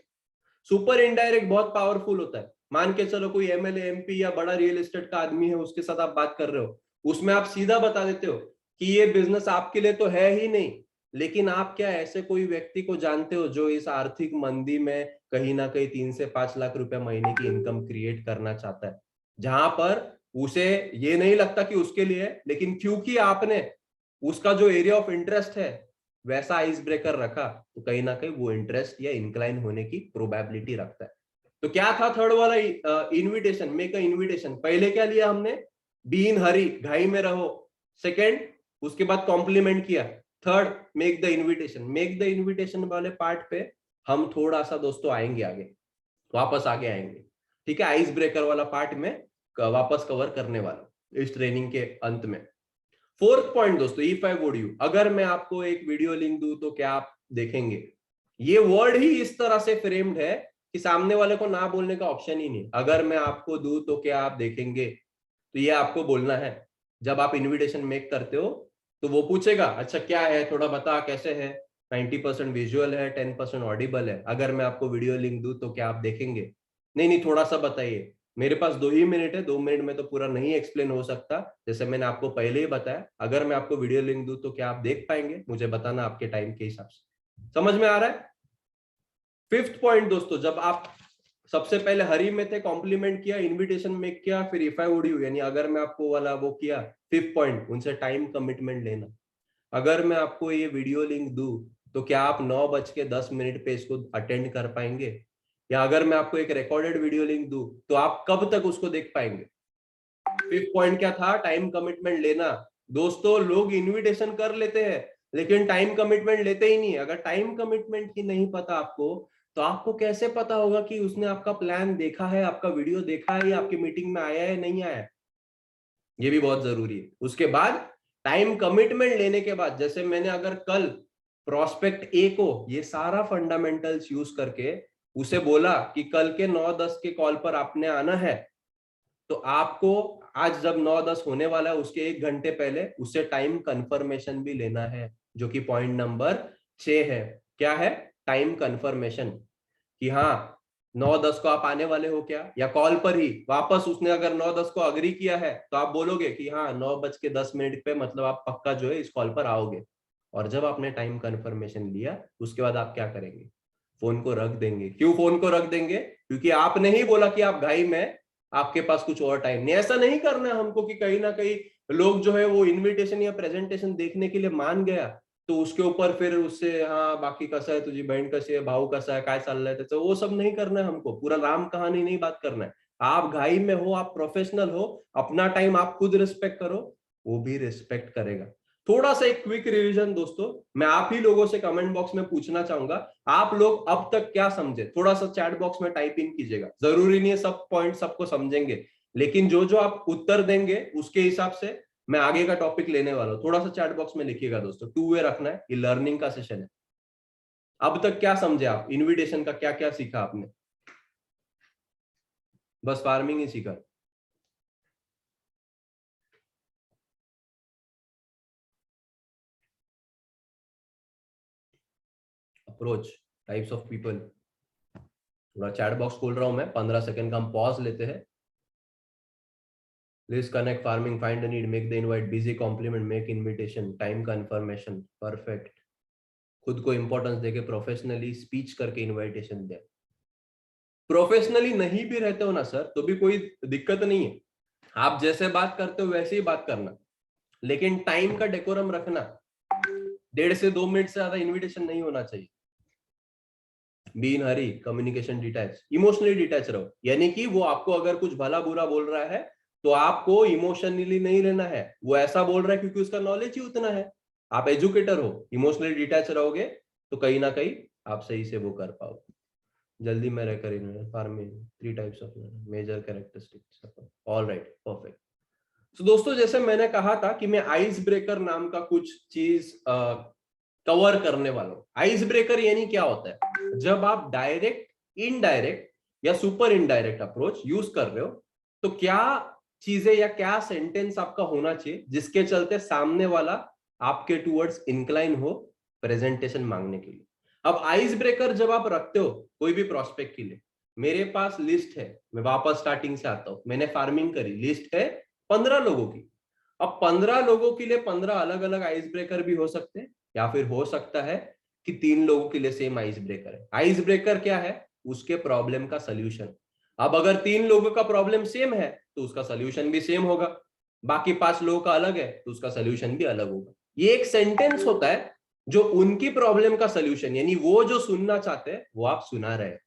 Super indirect बहुत पावरफुल होता है। मान के चलो कोई एमएलए, एमपी या बड़ा रियल एस्टेट का आदमी है, उसके साथ आप बात कर रहे हो, उसमें आप सीधा बता देते हो कि ये बिजनेस आपके लिए तो है ही नहीं, लेकिन आप क्या ऐसे कोई व्यक्ति को जानते हो जो इस आर्थिक मंदी में कहीं ना कहीं 3 से 5 लाख रुपए महीने की इनकम क्रिएट करना चाहता है, जहां पर उसे ये नहीं लगता कि उसके लिए है, लेकिन क्योंकि आपने उसका जो एरिया ऑफ इंटरेस्ट है वैसा आइस ब्रेकर रखा, तो कहीं ना कहीं वो इंटरेस्ट या इंक्लाइन होने की प्रोबेबिलिटी रखता है। तो क्या था थर्ड वाला? Invitation, make a invitation. पहले क्या लिया हमने? बी इन हरी, घाई में रहो। सेकेंड, उसके बाद कॉम्प्लीमेंट किया। Third, make the invitation. Make the invitation वाले पार्ट पे हम थोड़ा सा दोस्तों आएंगे आगे, वापस आगे आएंगे। ठीक है, आइस ब्रेकर वाला पार्ट में वापस कवर करने वाला इस ट्रेनिंग के अंत में। फोर्थ पॉइंट दोस्तों, इफ आई वुड यू, अगर मैं आपको एक वीडियो लिंक दूं तो क्या आप देखेंगे? ये वर्ड ही इस तरह से फ्रेम्ड है कि सामने वाले को ना बोलने का ऑप्शन ही नहीं। अगर मैं आपको दूं तो क्या आप देखेंगे, तो ये आपको बोलना है। जब आप इनविटेशन मेक करते हो तो वो पूछेगा अच्छा क्या है, थोड़ा बता कैसे है। 90% विजुअल है, 10% ऑडिबल है। अगर मैं आपको वीडियो लिंक दूं तो क्या आप देखेंगे? नहीं नहीं, थोड़ा सा बताइए। मेरे पास 2 ही मिनट है, 2 मिनट में तो पूरा नहीं एक्सप्लेन हो सकता। जैसे मैंने आपको पहले ही बताया, अगर मैं आपको वीडियो लिंक दूं तो क्या आप देख पाएंगे? मुझे बताना आपके टाइम के हिसाब से। समझ में आ रहा है? फिफ्थ पॉइंट दोस्तों, जब आप सबसे पहले हरी में थे, कॉम्प्लीमेंट किया, इनविटेशन मेक किया, फिर इफ आई वुड यू, यानी अगर मैं आपको वाला वो किया। फिफ्थ पॉइंट, उनसे टाइम कमिटमेंट लेना। अगर मैं आपको ये वीडियो लिंक दूं तो क्या आप 9:10 पे इसको अटेंड कर पाएंगे? या अगर मैं आपको एक रिकॉर्डेड वीडियो लिंक दूं तो आप कब तक उसको देख पाएंगे? फिफ्थ पॉइंट क्या था? टाइम कमिटमेंट लेना। दोस्तों, लोग इनविटेशन कर लेते हैं लेकिन टाइम कमिटमेंट लेते ही नहीं। अगर टाइम कमिटमेंट ही नहीं पता आपको, तो आपको कैसे पता होगा कि उसने आपका प्लान देखा है, आपका वीडियो देखा है, या आपकी मीटिंग में आया है नहीं आया है? ये भी बहुत जरूरी है। उसके बाद टाइम कमिटमेंट लेने के बाद, जैसे मैंने अगर कल प्रोस्पेक्ट ए को ये सारा फंडामेंटल्स यूज करके उसे बोला कि कल के 9-10 के कॉल पर आपने आना है, तो आपको आज जब 9-10 होने वाला है उसके 1 घंटे पहले उससे टाइम कंफर्मेशन भी लेना है, जो कि पॉइंट नंबर 6 है। क्या है? Time confirmation. कि हाँ, 9-10 को आप आने वाले हो क्या, या कॉल पर ही वापस उसने अगर 9-10 को अग्री किया है तो आप बोलोगे कि हाँ 9:10 पे मतलब आप पक्का जो है इस कॉल पर आओगे। और जब आपने टाइम कंफर्मेशन लिया उसके बाद आप क्या करेंगे? फोन को रख देंगे। क्यों फोन को रख देंगे? क्योंकि आपने ही बोला कि आप घाई में, आपके पास कुछ और टाइम नहीं। ऐसा नहीं करना है हमको कि कहीं ना कहीं लोग जो है वो इन्विटेशन या प्रेजेंटेशन देखने के लिए मान गया तो उसके ऊपर फिर उससे हाँ बाकी कसा है, तुझी बहन कशी है, भाऊ कसा है, काय चाललंय त्याचं, वो सब नहीं करना है हमको। पूरा राम कहानी नहीं बात करना है। आप घाई में हो, आप प्रोफेशनल हो, अपना टाइम आप खुद रिस्पेक्ट करो, वो भी रिस्पेक्ट करेगा। थोड़ा सा एक क्विक रिवीजन दोस्तों, मैं आप ही लोगों से कमेंट बॉक्स में पूछना चाहूंगा, आप लोग अब तक क्या समझे? थोड़ा सा चैट बॉक्स में टाइप इन कीजिएगा। जरूरी नहीं है सब पॉइंट सबको समझेंगे, लेकिन जो जो आप उत्तर देंगे उसके हिसाब से मैं आगे का टॉपिक लेने वाला हूं। थोड़ा सा चैट बॉक्स में लिखिएगा दोस्तों, टू वे रखना है, ये लर्निंग का सेशन है। अब तक क्या समझे आप? इनविटेशन का क्या क्या सीखा आपने? बस फार्मिंग ही सीखा? Approach, types of people. थोड़ा चैट बॉक्स खोल रहा हूं मैं, 15 सेकंड का हम पॉज लेते हैं। List, connect, farming, find the need, make the invite, busy, compliment, make invitation, time confirmation, perfect. खुद को इंपॉर्टेंस देके प्रोफेशनली स्पीच करके इनविटेशन दे। प्रोफेशनली नहीं भी रहते हो ना सर, तो भी कोई दिक्कत नहीं है। आप जैसे बात करते हो वैसे ही बात करना, लेकिन टाइम का डेकोरम रखना। 1.5 से 2 मिनट से ज्यादा इनविटेशन नहीं होना चाहिए। B in Hari, communication detach, emotionally detach रहो। यानी कि वो आपको अगर कुछ भला बुरा बोल रहा है तो आपको इमोशनली नहीं लेना है। वो ऐसा बोल रहा है क्योंकि उसका नॉलेज ही उतना है। आप एजुकेटर हो, इमोशनली डिटैच रहोगे तो कहीं ना कहीं आप सही से वो कर पाओगे। जल्दी में रहकर farming, 3 types of major characteristics. All right, perfect. तो दोस्तों, जैसे मैंने कहा था कि मैं आइस ब्रेकर नाम का कुछ चीज कवर करने वाला हूं। आइस ब्रेकर यानी क्या होता है? जब आप डायरेक्ट, इनडायरेक्ट या सुपर इनडायरेक्ट अप्रोच यूज कर रहे हो, तो क्या चीजें या क्या सेंटेंस आपका होना चाहिए जिसके चलते सामने वाला आपके टूवर्ड्स इंक्लाइन हो प्रेजेंटेशन मांगने के लिए। अब आइस ब्रेकर जब आप रखते हो कोई भी प्रोस्पेक्ट के लिए, मेरे पास लिस्ट है, मैं वापस स्टार्टिंग से आता हूं, मैंने फार्मिंग करी, लिस्ट है 15 लोगों की। अब 15 लोगों के लिए 15 अलग अलग आइस ब्रेकर भी हो सकते हैं, या फिर हो सकता है कि 3 लोगों के लिए सेम आइस ब्रेकर है। आइस ब्रेकर क्या है? उसके प्रॉब्लम का सोल्यूशन। अब अगर 3 लोगों का प्रॉब्लम सेम है तो उसका सोल्यूशन भी सेम होगा। बाकी 5 लोगों का अलग है तो उसका सोल्यूशन भी अलग होगा। ये एक सेंटेंस होता है जो उनकी प्रॉब्लम का सोल्यूशन, यानी वो जो सुनना चाहते हैं वो आप सुना रहे हैं।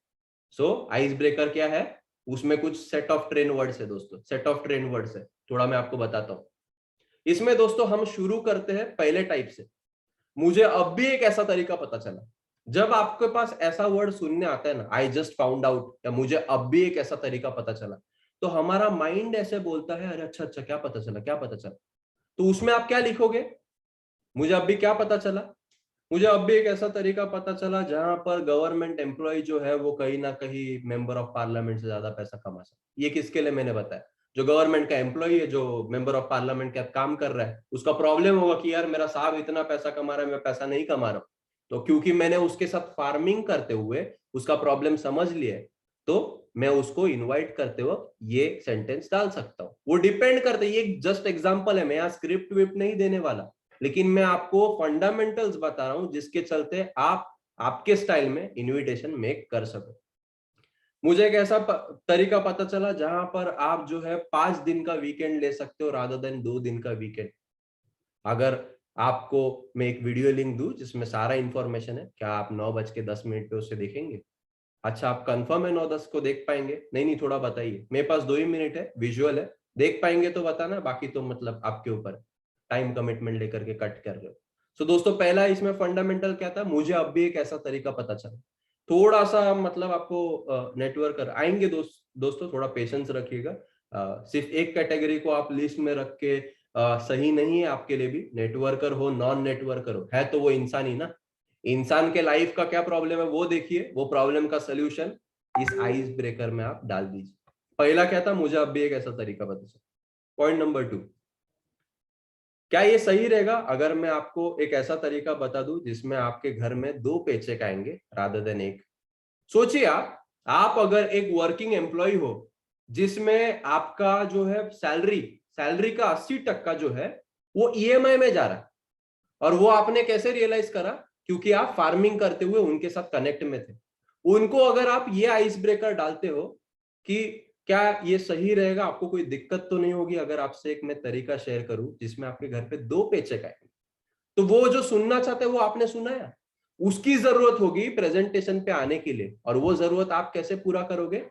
सो आइस ब्रेकर क्या है? उसमें कुछ सेट ऑफ ट्रेन वर्ड्स है दोस्तों, सेट ऑफ ट्रेन वर्ड्स है। थोड़ा मैं आपको बताता हूं। इसमें दोस्तों हम शुरू करते हैं पहले टाइप से। मुझे अब भी एक ऐसा तरीका पता चला। जब आपके पास ऐसा वर्ड सुनने आता है ना, आई जस्ट फाउंड आउट, या मुझे अब भी एक ऐसा तरीका पता चला, तो हमारा माइंड ऐसे बोलता है, अरे अच्छा अच्छा, क्या पता चला, क्या पता चला? तो उसमें आप क्या लिखोगे? मुझे अब भी क्या पता चला? मुझे अब भी एक ऐसा तरीका पता चला जहां पर गवर्नमेंट एम्प्लॉय जो है वो कहीं ना कहीं मेंबर ऑफ पार्लियामेंट से ज्यादा पैसा कमा सकता। ये किसके लिए मैंने बताया? जो गवर्नमेंट का एम्प्लॉय है, जो मेंबर ऑफ पार्लियामेंट का काम कर रहा है, उसका प्रॉब्लम होगा कि यार मेरा साहब इतना पैसा कमा रहा है, मैं पैसा नहीं कमा रहा हूं। तो क्योंकि मैंने उसके साथ फार्मिंग करते हुए उसका प्रॉब्लम समझ लिया है, तो मैं उसको इनवाइट करते वक्त ये सेंटेंस डाल सकता हूँ। वो डिपेंड करता है, ये जस्ट एग्जांपल है, मैं यहाँ स्क्रिप्ट विप्ट नहीं देने वाला, लेकिन मैं आपको फंडामेंटल्स बता रहा हूं जिसके चलते आप आपके स्टाइल में इनविटेशन मेक कर सको। मुझे एक ऐसा तरीका पता चला जहां पर आप जो है 5 दिन का वीकेंड ले सकते हो रादर देन 2 दिन का वीकेंड। अगर आपको मैं एक वीडियो लिंक दूं जिसमें सारा इंफॉर्मेशन है, क्या आप 9:10 पे उसे देखेंगे? अच्छा, आप कंफर्म है 9-10 को देख पाएंगे? नहीं नहीं, थोड़ा बताइए, मेरे पास 2 ही मिनट है, विजुअल है, देख पाएंगे तो बताना, बाकी तो मतलब आपके ऊपर, टाइम कमिटमेंट लेकर के कट कर रहे हो। सो दोस्तों, पहला इसमें फंडामेंटल क्या था, मुझे अब भी एक ऐसा तरीका पता चला। थोड़ा सा मतलब आपको नेटवर्कर आएंगे दोस्तों, थोड़ा पेशेंस रखिएगा। सिर्फ एक कैटेगरी को आप लिस्ट में रख के सही नहीं है आपके लिए भी। नेटवर्कर हो, नॉन नेटवर्कर हो, है तो वो इंसान ही ना। इंसान के लाइफ का क्या प्रॉब्लम है वो देखिए, वो प्रॉब्लम का सोल्यूशन इस आइस ब्रेकर में आप डाल दीजिए। पहला क्या था, मुझे अब भी एक ऐसा तरीका पता चला। पॉइंट नंबर 2, क्या ये सही रहेगा अगर मैं आपको एक ऐसा तरीका बता दूं जिसमें आपके घर में 2 पेचेक आएंगे रादर देन एक? सोचिए, आप अगर एक वर्किंग एम्प्लॉय हो जिसमें आपका जो है सैलरी सैलरी का 80% जो है वो ईएमआई में जा रहा है, और वो आपने कैसे रियलाइज करा? क्योंकि आप फार्मिंग करते हुए उनके साथ कनेक्ट में थे। उनको अगर आप ये आइस ब्रेकर डालते हो कि क्या ये सही रहेगा, आपको कोई दिक्कत तो नहीं होगी अगर आपसे एक मैं तरीका शेयर करूं जिसमें आपके घर पे 2 पेचेक आए, तो वो जो सुनना चाहते हैं वो आपने सुनाया। उसकी जरूरत होगी प्रेजेंटेशन पे आने के लिए, और वो जरूरत आप कैसे पूरा करोगे?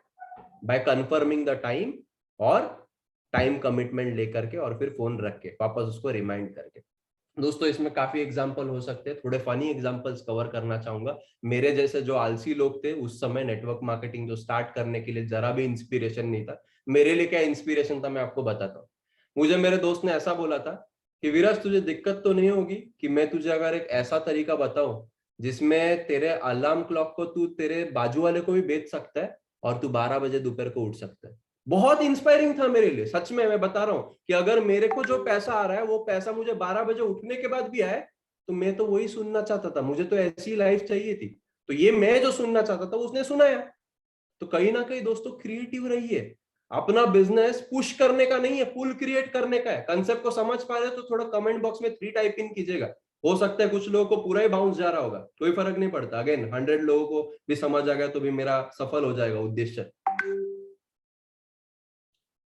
बाय कंफर्मिंग द टाइम, और टाइम कमिटमेंट लेकर के, और फिर फोन रख के वापस उसको रिमाइंड करके। दोस्तों, इसमें काफी एग्जाम्पल हो सकते हैं, थोड़े फनी एग्जाम्पल्स कवर करना चाहूंगा। मेरे जैसे जो आलसी लोग थे उस समय नेटवर्क मार्केटिंग जो स्टार्ट करने के लिए जरा भी इंस्पिरेशन नहीं था। मेरे लिए क्या इंस्पिरेशन था, मैं आपको बताता हूँ। मुझे मेरे दोस्त ने ऐसा बोला था कि विराज, तुझे दिक्कत तो नहीं होगी कि मैं तुझे अगर एक ऐसा तरीका बताऊं जिसमें तेरे अलार्म क्लॉक को तू तेरे बाजू वाले को भी बेच सकता है, और तू 12 बजे दोपहर को उठ सकता है। बहुत इंस्पायरिंग था मेरे लिए, सच में मैं बता रहा हूं कि अगर मेरे को जो पैसा आ रहा है वो पैसा मुझे 12 बजे उठने के बाद भी आए, तो मैं तो वही सुनना चाहता था, मुझे तो ऐसी लाइफ चाहिए थी। तो ये मैं जो सुनना चाहता था उसने सुनाया। तो कहीं ना कहीं दोस्तों, क्रिएटिव रहिए। अपना बिजनेस पुश करने का नहीं है, पुल क्रिएट करने का है। कंसेप्ट को समझ पा रहे हो तो थोड़ा कमेंट बॉक्स में 3 टाइप इन कीजिएगा। हो सकता है कुछ लोगों को पूरा ही बाउंस जा रहा होगा, कोई फर्क नहीं पड़ता। अगेन 100 लोगों को भी समझ आ गया तो भी मेरा सफल हो जाएगा उद्देश्य।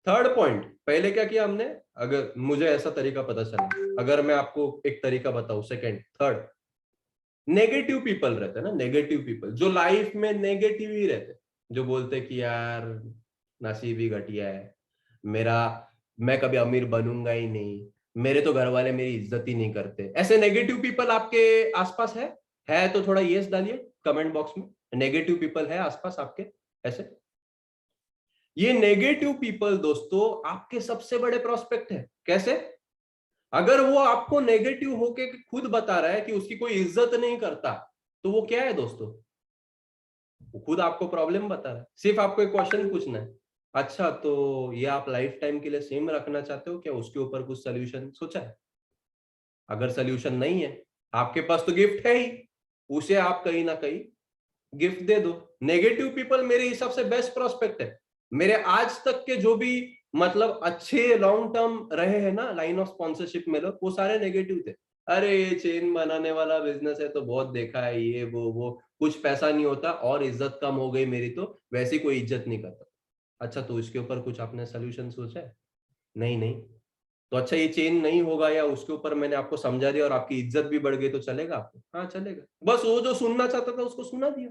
थर्ड पॉइंट, पहले क्या किया हमने, अगर मुझे ऐसा तरीका पता चला, अगर मैं आपको एक तरीका बताऊं, सेकंड थर्ड, नेगेटिव पीपल रहते हैं ना, नेगेटिव पीपल जो लाइफ में नेगेटिव ही रहते हैं, जो बोलते हैं कि यार नसीब ही घटिया है मेरा, मैं कभी अमीर बनूंगा ही नहीं, मेरे तो घर वाले मेरी इज्जत ही नहीं करते। ऐसे नेगेटिव पीपल आपके आसपास है तो थोड़ा यस डालिए कमेंट बॉक्स में। नेगेटिव पीपल है आसपास आपके ऐसे? ये नेगेटिव पीपल दोस्तों आपके सबसे बड़े प्रोस्पेक्ट है। कैसे? अगर वो आपको नेगेटिव होके खुद बता रहा है कि उसकी कोई इज्जत नहीं करता, तो वो क्या है दोस्तों? वो खुद आपको प्रॉब्लम बता रहा है। सिर्फ आपको एक क्वेश्चन पूछना है, अच्छा तो ये आप लाइफ टाइम के लिए सेम रखना चाहते हो क्या? उसके ऊपर कुछ सोल्यूशन सोचा है? अगर सोल्यूशन नहीं है, आपके पास तो गिफ्ट है ही, उसे आप कहीं ना कहीं गिफ्ट दे दो। नेगेटिव पीपल मेरे हिसाब से बेस्ट प्रोस्पेक्ट है। मेरे आज तक के जो भी मतलब अच्छे लॉन्ग टर्म रहे हैं ना लाइन ऑफ स्पॉन्सरशिप में लोग, वो सारे नेगेटिव थे। अरे ये चेन बनाने वाला बिजनेस है तो बहुत देखा है, ये वो कुछ पैसा नहीं होता और इज्जत कम हो गई मेरी, तो वैसी कोई इज्जत नहीं करता। अच्छा, तो इसके ऊपर कुछ आपने सोल्यूशन सोचा है? नहीं नहीं। तो अच्छा, ये चेंज नहीं होगा या उसके ऊपर मैंने आपको समझा दिया और आपकी इज्जत भी बढ़ गई तो चलेगा आपको? हाँ चलेगा, बस वो जो सुनना चाहता था उसको सुना दिया।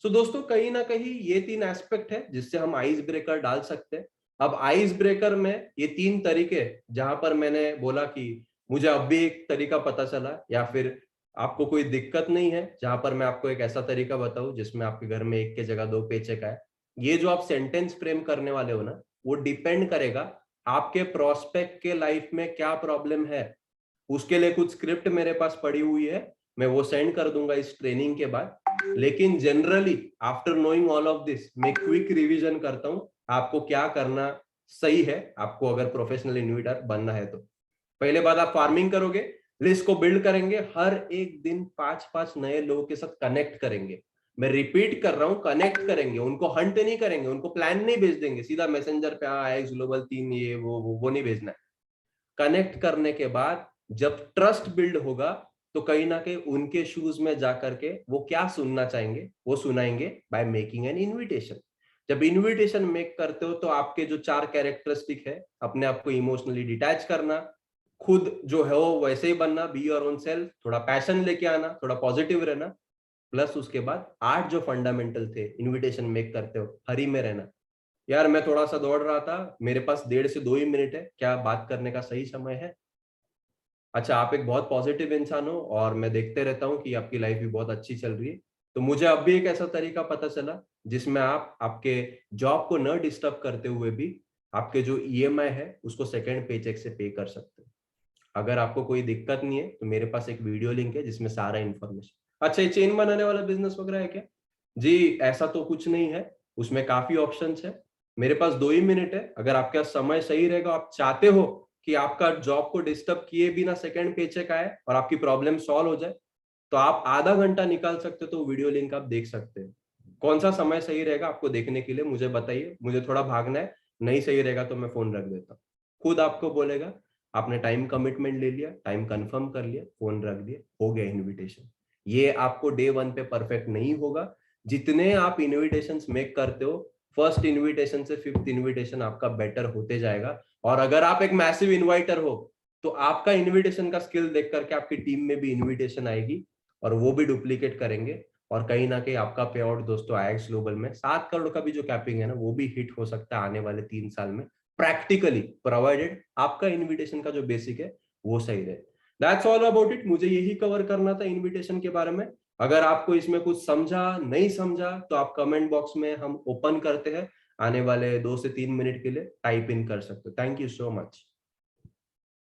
सो दोस्तों, कहीं ना कहीं ये 3 एस्पेक्ट है जिससे हम आइस ब्रेकर डाल सकते हैं। अब आइस ब्रेकर में ये 3 तरीके, जहां पर मैंने बोला कि मुझे अब भी एक तरीका पता चला, या फिर आपको कोई दिक्कत नहीं है जहां पर मैं आपको एक ऐसा तरीका बताऊं जिसमें आपके घर में एक के जगह 2 पेचेक आए। ये जो आप सेंटेंस फ्रेम करने वाले हो ना, वो डिपेंड करेगा आपके प्रोस्पेक्ट के लाइफ में क्या प्रॉब्लम है। उसके लिए कुछ स्क्रिप्ट मेरे पास पड़ी हुई है, मैं वो सेंड कर दूंगा इस ट्रेनिंग के बाद। लेकिन generally after knowing all of this, मैं क्विक रिवीजन करता हूं आपको क्या करना सही है, आपको अगर प्रोफेशनल इन्वेटर बनना है तो। पहले बात, आप फार्मिंग करोगे, लिस्ट को बिल्ड करेंगे, हर एक दिन 5-5 नए लोगों के साथ कनेक्ट करेंगे। मैं रिपीट कर रहा हूं, कनेक्ट करेंगे, उनको हंट नहीं करेंगे, उनको प्लान नहीं भेज देंगे सीधा मैसेंजर पे, हाँ एक्स ग्लोबल 3 ये वो नहीं भेजना है। कनेक्ट करने के बाद जब ट्रस्ट बिल्ड होगा, तो कहीं ना कहीं उनके शूज में जाकर के वो क्या सुनना चाहेंगे वो सुनाएंगे बाय मेकिंग एन इनविटेशन। जब इनविटेशन मेक करते हो तो आपके जो 4 कैरेक्टरिस्टिक है, अपने आप को इमोशनली डिटैच करना, खुद जो है वो वैसे ही बनना, बी योर ओन सेल्फ, थोड़ा पैशन लेके आना, थोड़ा पॉजिटिव रहना, प्लस उसके बाद 8 जो फंडामेंटल थे इनविटेशन मेक करते हो, हरी में रहना। यार मैं थोड़ा सा दौड़ रहा था, मेरे पास 1.5 से 2 ही मिनट है, क्या बात करने का सही समय है? अच्छा, आप एक बहुत पॉजिटिव इंसान हो और मैं देखते रहता हूँ कि आपकी लाइफ भी बहुत अच्छी चल रही है। तो मुझे अब भी एक ऐसा तरीका पता चला जिसमें आप आपके जॉब को न डिस्टर्ब करते हुए भी आपके जो ईएमआई है उसको सेकंड पेचेक से पे कर सकते हो। अगर आपको कोई दिक्कत नहीं है तो मेरे पास एक वीडियो लिंक है जिसमें सारा इन्फॉर्मेशन। अच्छा, ये चेन बनाने वाला बिजनेस वगैरह है क्या? जी ऐसा तो कुछ नहीं है, उसमें काफी ऑप्शंस है। मेरे पास 2 ही मिनट है, अगर आपका समय सही रहेगा, आप चाहते हो कि आपका जॉब को डिस्टर्ब किए बिना सेकंड पेचेक आए और आपकी प्रॉब्लम सॉल्व हो जाए, तो आप आधा घंटा निकाल सकते हो, तो वीडियो लिंक आप देख सकते हैं। कौन सा समय सही रहेगा आपको देखने के लिए मुझे बताइए, मुझे थोड़ा भागना है। नहीं सही रहेगा तो मैं फोन रख देता हूँ, खुद आपको बोलेगा। आपने टाइम कमिटमेंट ले लिया, टाइम कंफर्म कर लिया, फोन रख दिया, हो गया इनविटेशन। ये आपको डे वन पे परफेक्ट नहीं होगा। जितने आप इनविटेशंस मेक करते हो, फर्स्ट इनविटेशन से फिफ्थ इनविटेशन आपका बेटर होते जाएगा। और अगर आप एक मैसिव इन्वाइटर हो तो आपका इनविटेशन का स्किल देख करके आपकी टीम में भी इनविटेशन आएगी और वो भी डुप्लीकेट करेंगे। और कहीं ना कहीं आपका पे आउट दोस्तों आईएक्स ग्लोबल में 7 करोड़ का भी जो कैपिंग है ना, वो भी हिट हो सकता है आने वाले 3 साल में, प्रैक्टिकली, प्रोवाइडेड आपका इनविटेशन का जो बेसिक है वो सही रहे। दैट्स ऑल अबाउट इट, मुझे यही कवर करना था इनविटेशन के बारे में। अगर आपको इसमें कुछ समझा नहीं समझा तो आप कमेंट बॉक्स में हम ओपन करते हैं, आने वाले 2 से 3 मिनट के लिए टाइप इन कर सकते हो। Thank you so much.